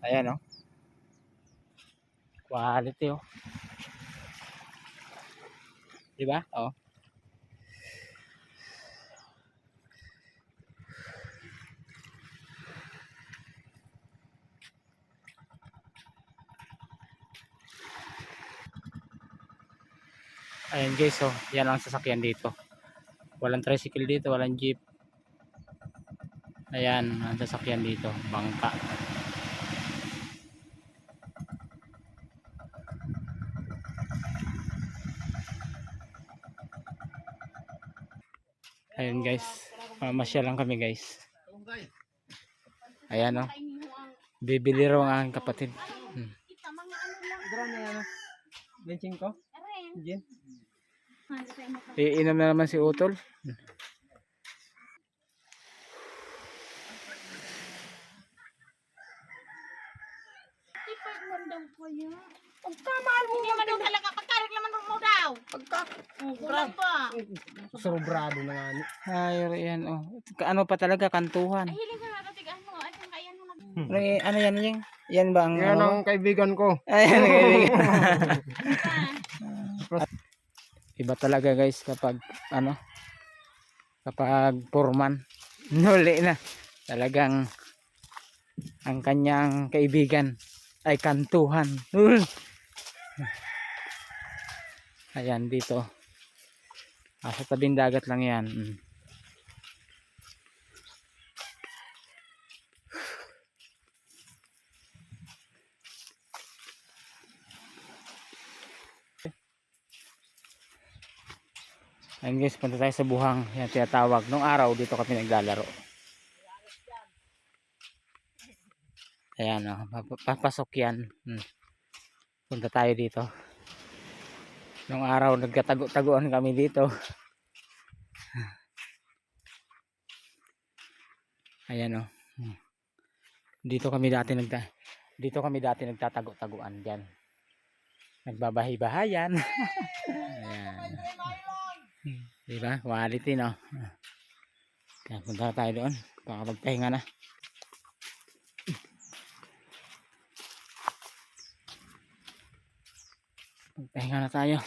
Ayan oh. Quality oh. Di ba? Oh. Ayan guys oh, yan ang sasakyan dito. Walang tricycle dito, walang jeep. Ayan ang sasakyan dito, bangka. Ayan guys, masya lang kami guys. Ayan oh, bibili raw ang aking kapatid. Benching ko? Gin? Iinom na naman si Utol. Pagkamahal mo naman daw talaga. Pagkarik naman mo daw. Kulang pa. Sobrado na nga. Ay, yan oh. Ano pa talaga, kantuhan. Ay, hiling ka na tigaan mo. Ay, kaya mo na. Ano yan yung? Yan ba ang Yan ano? ang kaibigan ko. Ayan, kaibigan. Iba talaga guys kapag ano, kapag foreman. Nuli na. Talagang ang kanyang kaibigan ay kantuhan. Ayan dito. Sa tabing dagat lang yan. Ayan guys, punta tayo sa Buhang. Yan tinatawag. Nung araw dito kami naglalaro. Ayan o, papasok yan. Punta tayo dito. Nung araw nagkatago-taguan kami dito. Ayan o. Dito kami dati nagtatago-taguan diyan. Nagbabahay-bahayan. Ayan. Diba? Quality no. Kaya punta tayo doon. Baka magpahinga na. Magpahinga na tayo.